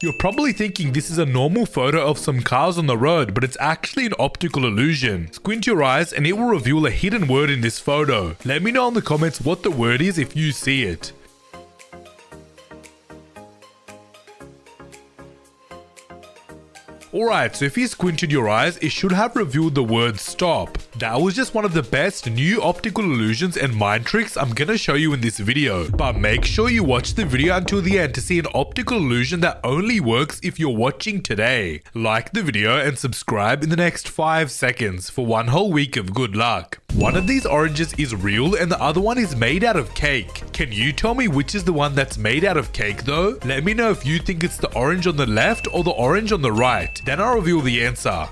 You're probably thinking this is a normal photo of some cars on the road, but it's actually an optical illusion. Squint your eyes and it will reveal a hidden word in this photo. Let me know in the comments what the word is if you see it. Alright, so if you squinted your eyes, it should have revealed the word stop. That was just one of the best new optical illusions and mind tricks I'm gonna show you in this video. But make sure you watch the video until the end to see an optical illusion that only works if you're watching today. Like the video and subscribe in the next 5 seconds for one whole week of good luck. One of these oranges is real and the other one is made out of cake. Can you tell me which is the one that's made out of cake though? Let me know if you think it's the orange on the left or the orange on the right. Then I'll reveal the answer.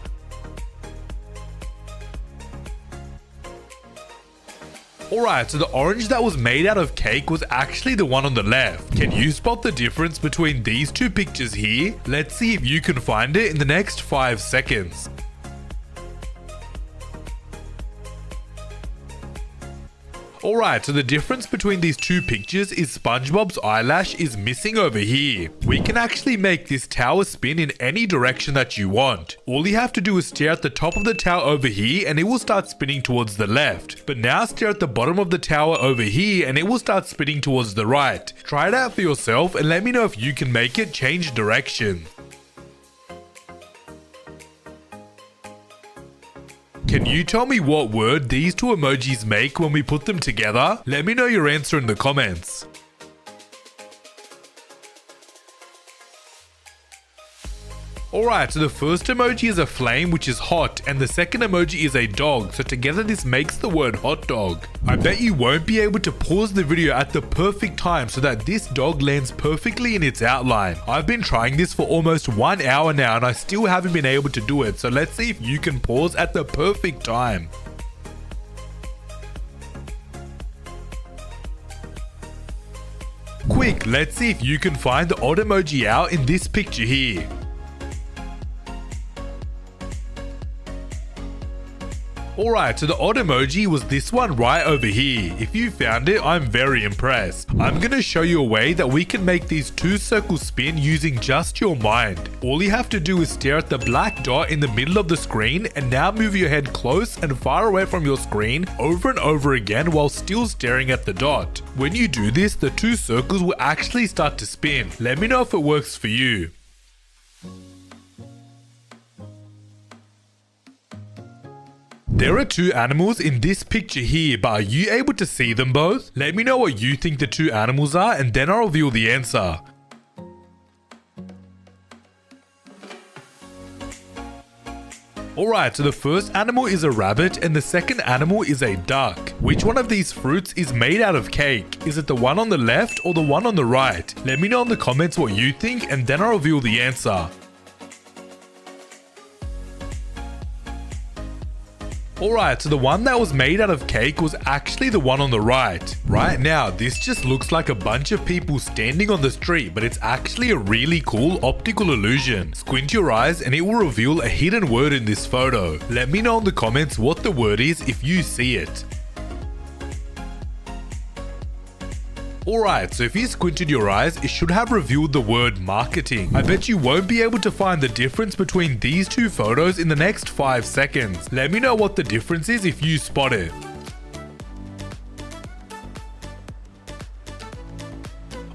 Alright, so the orange that was made out of cake was actually the one on the left. Can you spot the difference between these two pictures here? Let's see if you can find it in the next 5 seconds. Alright, so the difference between these two pictures is SpongeBob's eyelash is missing over here. We can actually make this tower spin in any direction that you want. All you have to do is stare at the top of the tower over here and it will start spinning towards the left. But now stare at the bottom of the tower over here and it will start spinning towards the right. Try it out for yourself and let me know if you can make it change direction. Can you tell me what word these two emojis make when we put them together? Let me know your answer in the comments. Alright, so the first emoji is a flame which is hot and the second emoji is a dog, so together this makes the word hot dog. I bet you won't be able to pause the video at the perfect time so that this dog lands perfectly in its outline. I've been trying this for almost 1 hour now and I still haven't been able to do it, so let's see if you can pause at the perfect time. Quick, let's see if you can find the odd emoji out in this picture here. Alright, so the odd emoji was this one right over here. If you found it, I'm very impressed. I'm gonna show you a way that we can make these two circles spin using just your mind. All you have to do is stare at the black dot in the middle of the screen and now move your head close and far away from your screen over and over again while still staring at the dot. When you do this, the two circles will actually start to spin. Let me know if it works for you. There are two animals in this picture here, but are you able to see them both? Let me know what you think the two animals are and then I'll reveal the answer. Alright, so the first animal is a rabbit and the second animal is a duck. Which one of these fruits is made out of cake? Is it the one on the left or the one on the right? Let me know in the comments what you think and then I'll reveal the answer. Alright, so the one that was made out of cake was actually the one on the right. Right now, this just looks like a bunch of people standing on the street, but it's actually a really cool optical illusion. Squint your eyes and it will reveal a hidden word in this photo. Let me know in the comments what the word is if you see it. Alright, so if you squinted your eyes, it should have revealed the word marketing. I bet you won't be able to find the difference between these two photos in the next 5 seconds. Let me know what the difference is if you spot it.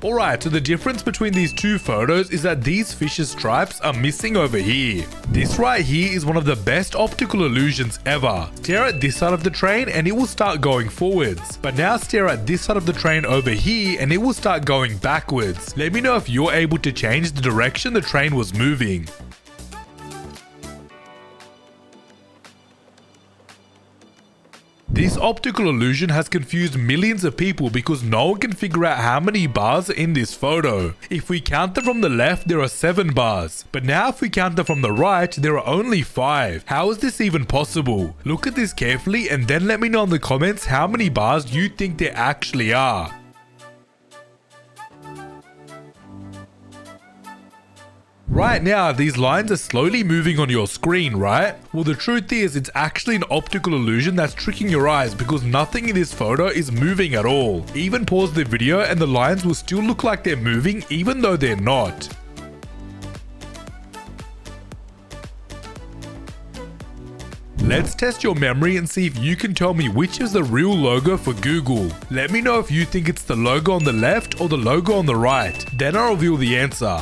Alright, so the difference between these two photos is that these fish's stripes are missing over here. This right here is one of the best optical illusions ever. Stare at this side of the train and it will start going forwards. But now stare at this side of the train over here and it will start going backwards. Let me know if you're able to change the direction the train was moving. This optical illusion has confused millions of people because no one can figure out how many bars are in this photo. If we count them from the left, there are 7 bars. But now if we count them from the right, there are only 5. How is this even possible? Look at this carefully and then let me know in the comments how many bars you think there actually are. Right now, these lines are slowly moving on your screen, right? Well, the truth is, it's actually an optical illusion that's tricking your eyes because nothing in this photo is moving at all. Even pause the video and the lines will still look like they're moving even though they're not. Let's test your memory and see if you can tell me which is the real logo for Google. Let me know if you think it's the logo on the left or the logo on the right. Then I'll reveal the answer.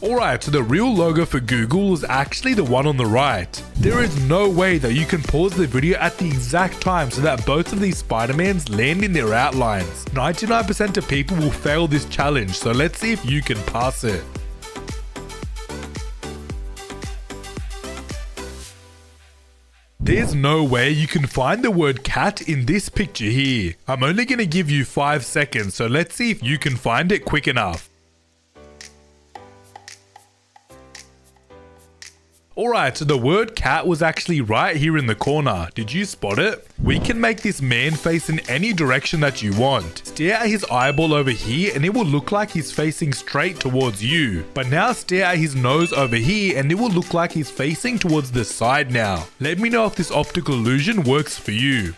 Alright, so the real logo for Google is actually the one on the right. There is no way that you can pause the video at the exact time so that both of these Spider-Mans land in their outlines. 99% of people will fail this challenge, so let's see if you can pass it. There's no way you can find the word cat in this picture here. I'm only going to give you 5 seconds, so let's see if you can find it quick enough. Alright, so the word cat was actually right here in the corner. Did you spot it? We can make this man face in any direction that you want. Stare at his eyeball over here and it will look like he's facing straight towards you. But now stare at his nose over here and it will look like he's facing towards the side now. Let me know if this optical illusion works for you.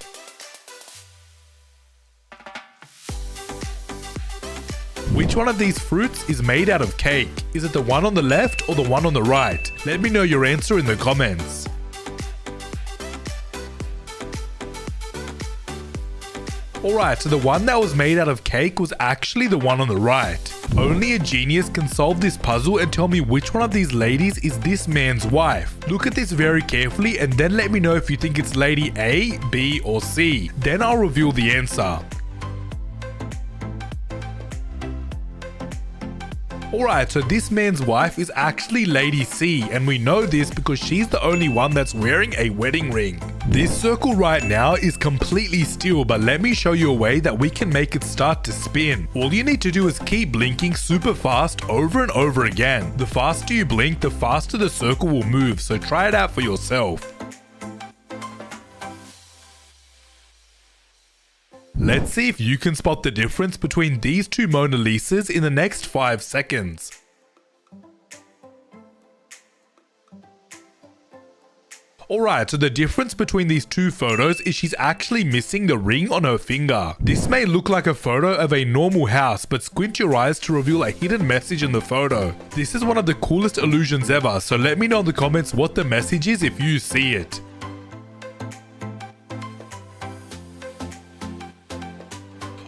Which one of these fruits is made out of cake? Is it the one on the left or the one on the right? Let me know your answer in the comments. Alright, so the one that was made out of cake was actually the one on the right. Only a genius can solve this puzzle and tell me which one of these ladies is this man's wife. Look at this very carefully and then let me know if you think it's lady A, B or C. Then I'll reveal the answer. Alright, so this man's wife is actually Lady C, and we know this because she's the only one that's wearing a wedding ring. This circle right now is completely still, but let me show you a way that we can make it start to spin. All you need to do is keep blinking super fast over and over again. The faster you blink, the faster the circle will move, so try it out for yourself. Let's see if you can spot the difference between these two Mona Lisas in the next 5 seconds. Alright, so the difference between these two photos is she's actually missing the ring on her finger. This may look like a photo of a normal house, but squint your eyes to reveal a hidden message in the photo. This is one of the coolest illusions ever, so let me know in the comments what the message is if you see it.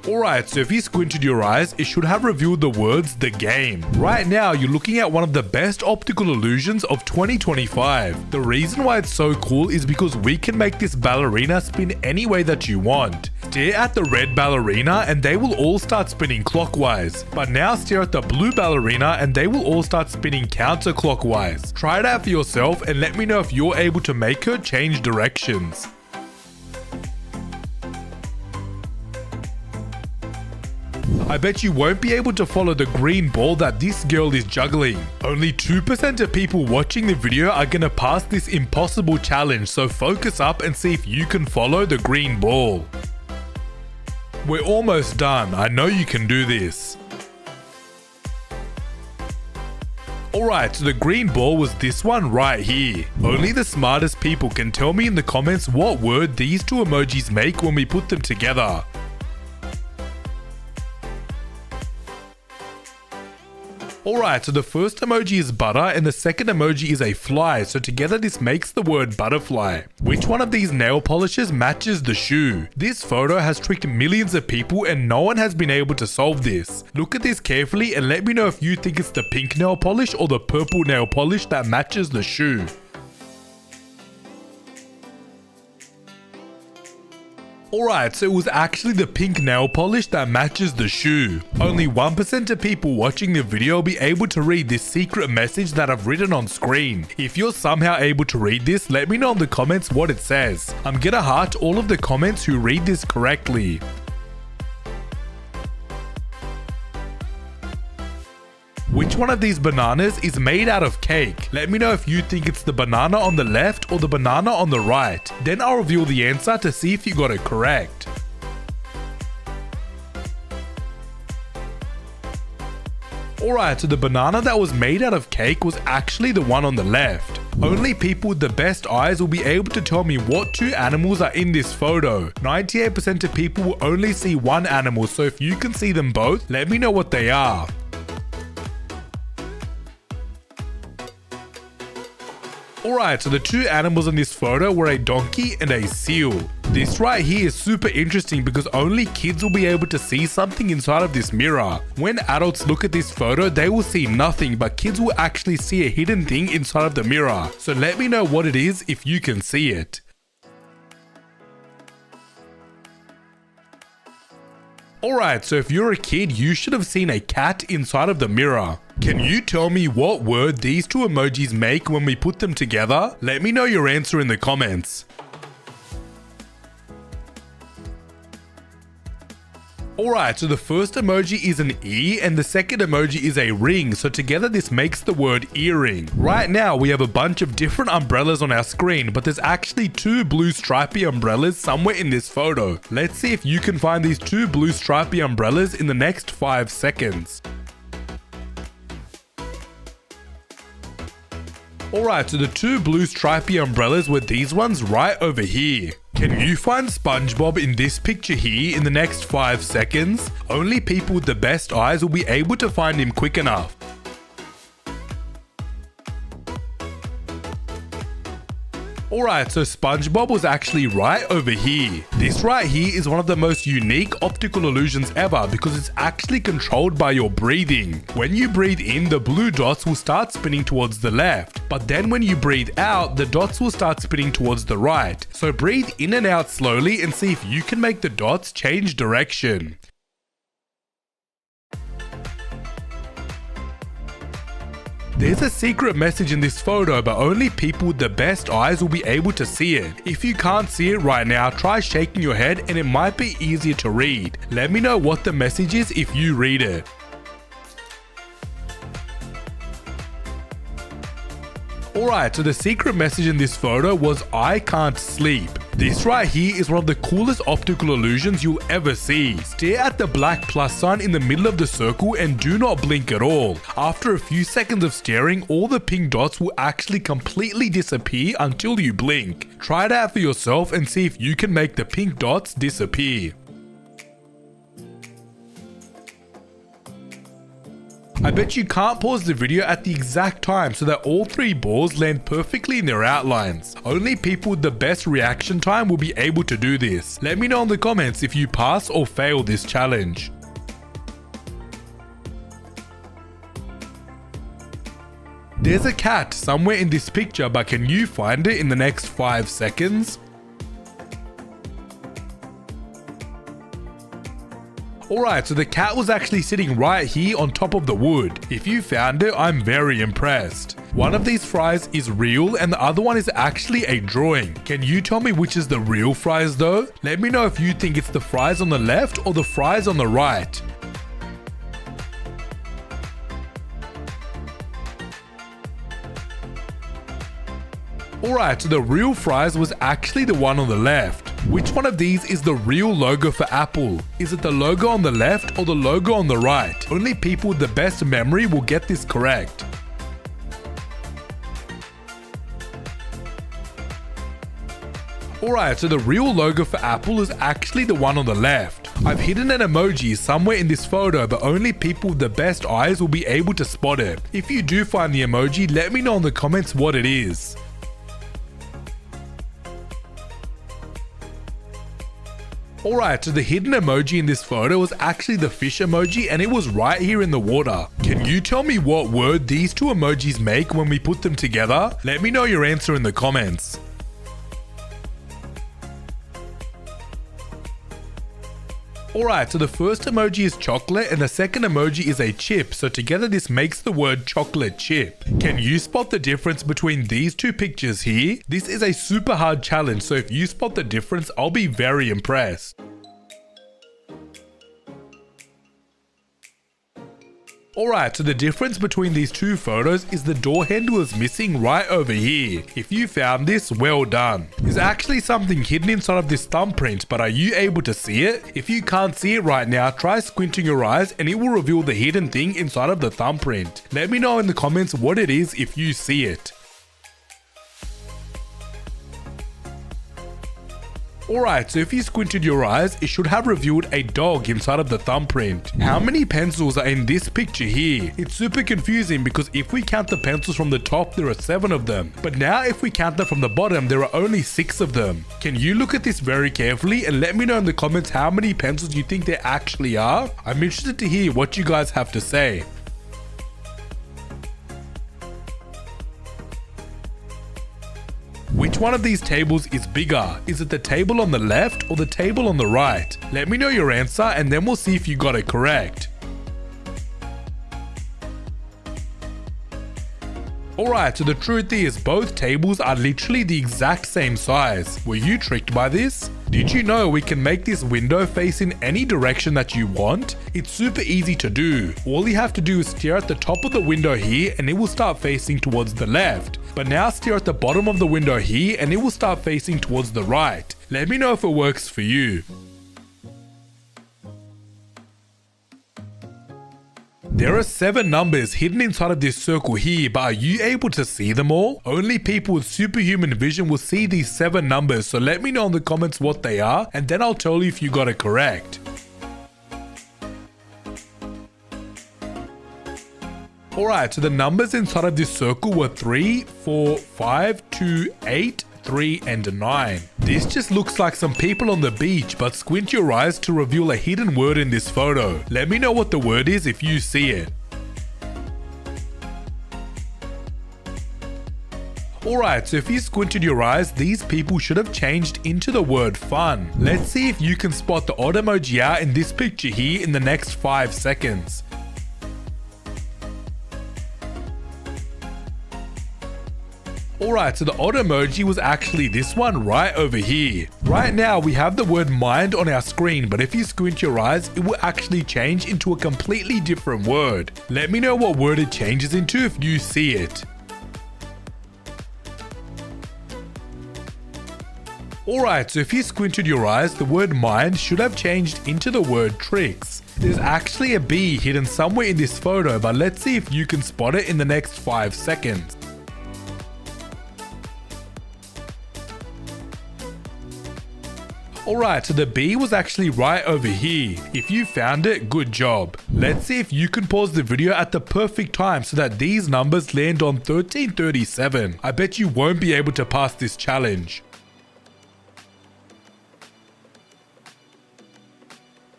Alright, so if you squinted your eyes, it should have revealed the words "the game." Right now, you're looking at one of the best optical illusions of 2025. The reason why it's so cool is because we can make this ballerina spin any way that you want. Stare at the red ballerina and they will all start spinning clockwise. But now stare at the blue ballerina and they will all start spinning counterclockwise. Try it out for yourself and let me know if you're able to make her change directions. I bet you won't be able to follow the green ball that this girl is juggling. Only 2% of people watching the video are gonna pass this impossible challenge, so focus up and see if you can follow the green ball. We're almost done. I know you can do this. Alright, so the green ball was this one right here. Only the smartest people can tell me in the comments what word these two emojis make when we put them together. Alright, so the first emoji is butter and the second emoji is a fly, so together this makes the word butterfly. Which one of these nail polishes matches the shoe? This photo has tricked millions of people and no one has been able to solve this. Look at this carefully and let me know if you think it's the pink nail polish or the purple nail polish that matches the shoe. Alright, so it was actually the pink nail polish that matches the shoe. Only 1% of people watching the video will be able to read this secret message that I've written on screen. If you're somehow able to read this, let me know in the comments what it says. I'm gonna heart all of the comments who read this correctly. Which one of these bananas is made out of cake? Let me know if you think it's the banana on the left or the banana on the right. Then I'll reveal the answer to see if you got it correct. Alright, so the banana that was made out of cake was actually the one on the left. Only people with the best eyes will be able to tell me what two animals are in this photo. 98% of people will only see one animal, so if you can see them both, let me know what they are. Alright, so the two animals in this photo were a donkey and a seal. This right here is super interesting because only kids will be able to see something inside of this mirror. When adults look at this photo, they will see nothing, but kids will actually see a hidden thing inside of the mirror. So let me know what it is if you can see it. Alright, so if you're a kid, you should have seen a cat inside of the mirror. Can you tell me what word these two emojis make when we put them together? Let me know your answer in the comments. Alright, so the first emoji is an E and the second emoji is a ring, so together this makes the word earring. Right now we have a bunch of different umbrellas on our screen, but there's actually two blue stripy umbrellas somewhere in this photo. Let's see if you can find these two blue stripy umbrellas in the next 5 seconds. Alright, so the two blue stripy umbrellas were these ones right over here. Can you find SpongeBob in this picture here in the next 5 seconds? Only people with the best eyes will be able to find him quick enough. Alright, so SpongeBob was actually right over here. This right here is one of the most unique optical illusions ever because it's actually controlled by your breathing. When you breathe in, the blue dots will start spinning towards the left, but then when you breathe out, the dots will start spinning towards the right. So breathe in and out slowly and see if you can make the dots change direction. There's a secret message in this photo, but only people with the best eyes will be able to see it. If you can't see it right now, try shaking your head and it might be easier to read. Let me know what the message is if you read it. Alright, so the secret message in this photo was I can't sleep. This right here is one of the coolest optical illusions you'll ever see. Stare at the black plus sign in the middle of the circle and do not blink at all. After a few seconds of staring, all the pink dots will actually completely disappear until you blink. Try it out for yourself and see if you can make the pink dots disappear. I bet you can't pause the video at the exact time so that all three balls land perfectly in their outlines. Only people with the best reaction time will be able to do this. Let me know in the comments if you pass or fail this challenge. There's a cat somewhere in this picture, but can you find it in the next 5 seconds? Alright, so the cat was actually sitting right here on top of the wood. If you found it, I'm very impressed. One of these fries is real and the other one is actually a drawing. Can you tell me which is the real fries though? Let me know if you think it's the fries on the left or the fries on the right. Alright, so the real fries was actually the one on the left. Which one of these is the real logo for Apple? Is it the logo on the left or the logo on the right? Only people with the best memory will get this correct. Alright, so the real logo for Apple is actually the one on the left. I've hidden an emoji somewhere in this photo, but only people with the best eyes will be able to spot it. If you do find the emoji, let me know in the comments what it is. Alright, so the hidden emoji in this photo was actually the fish emoji and it was right here in the water. Can you tell me what word these two emojis make when we put them together? Let me know your answer in the comments. Alright, so the first emoji is chocolate and the second emoji is a chip, so together this makes the word chocolate chip. Can you spot the difference between these two pictures here? This is a super hard challenge, so if you spot the difference, I'll be very impressed. Alright, so the difference between these two photos is the door handle is missing right over here. If you found this, well done. There's actually something hidden inside of this thumbprint, but are you able to see it? If you can't see it right now, try squinting your eyes and it will reveal the hidden thing inside of the thumbprint. Let me know in the comments what it is if you see it. Alright, so if you squinted your eyes, it should have revealed a dog inside of the thumbprint. How many pencils are in this picture here? It's super confusing because if we count the pencils from the top, there are 7 of them. But now if we count them from the bottom, there are only 6 of them. Can you look at this very carefully and let me know in the comments how many pencils you think there actually are? I'm interested to hear what you guys have to say. Which one of these tables is bigger? Is it the table on the left or the table on the right? Let me know your answer and then we'll see if you got it correct. Alright, so the truth is both tables are literally the exact same size. Were you tricked by this? Did you know we can make this window face in any direction that you want? It's super easy to do. All you have to do is stare at the top of the window here and it will start facing towards the left. But now stare at the bottom of the window here and it will start facing towards the right. Let me know if it works for you. There are 7 numbers hidden inside of this circle here, but are you able to see them all? Only people with superhuman vision will see these 7 numbers, so let me know in the comments what they are, and then I'll tell you if you got it correct. Alright, so the numbers inside of this circle were 3, 4, 5, 2, 8, 3, and 9. This just looks like some people on the beach, but squint your eyes to reveal a hidden word in this photo. Let me know what the word is if you see it. Alright, so if you squinted your eyes, these people should have changed into the word fun. Let's see if you can spot the odd emoji out in this picture here in the next 5 seconds. Alright, so the odd emoji was actually this one right over here. Right now we have the word mind on our screen, but if you squint your eyes, it will actually change into a completely different word. Let me know what word it changes into if you see it. Alright, so if you squinted your eyes, the word mind should have changed into the word tricks. There's actually a B hidden somewhere in this photo, but let's see if you can spot it in the next 5 seconds. Alright, so the B was actually right over here. If you found it, good job. Let's see if you can pause the video at the perfect time so that these numbers land on 1337. I bet you won't be able to pass this challenge.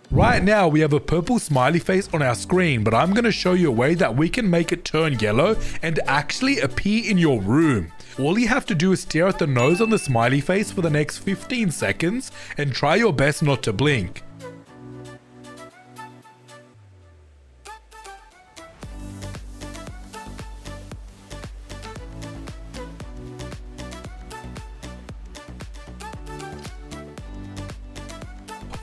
Right now we have a purple smiley face on our screen, but I'm going to show you a way that we can make it turn yellow and actually appear in your room. All you have to do is stare at the nose on the smiley face for the next 15 seconds and try your best not to blink.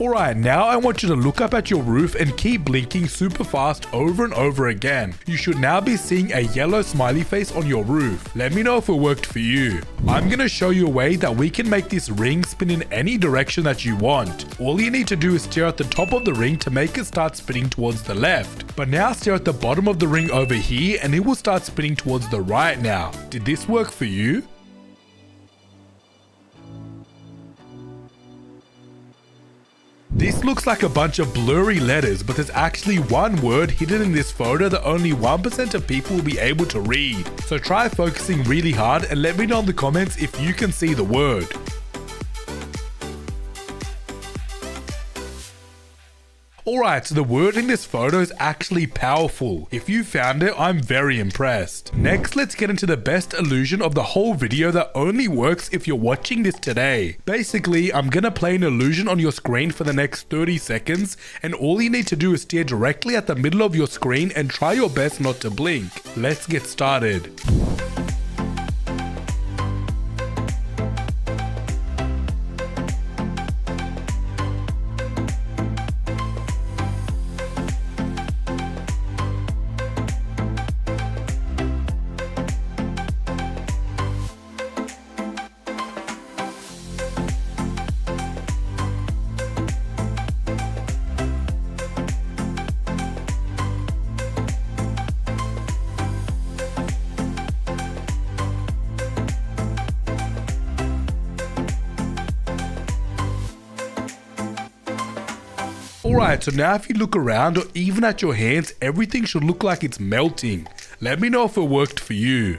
Alright, now I want you to look up at your roof and keep blinking super fast over and over again. You should now be seeing a yellow smiley face on your roof. Let me know if it worked for you. I'm gonna show you a way that we can make this ring spin in any direction that you want. All you need to do is stare at the top of the ring to make it start spinning towards the left. But now stare at the bottom of the ring over here and it will start spinning towards the right now. Did this work for you? This looks like a bunch of blurry letters, but there's actually one word hidden in this photo that only 1% of people will be able to read. So try focusing really hard and let me know in the comments if you can see the word. Alright, so the word in this photo is actually powerful. If you found it, I'm very impressed. Next, let's get into the best illusion of the whole video that only works if you're watching this today. Basically, I'm gonna play an illusion on your screen for the next 30 seconds, and all you need to do is stare directly at the middle of your screen and try your best not to blink. Let's get started. Alright, so now if you look around or even at your hands, everything should look like it's melting. Let me know if it worked for you.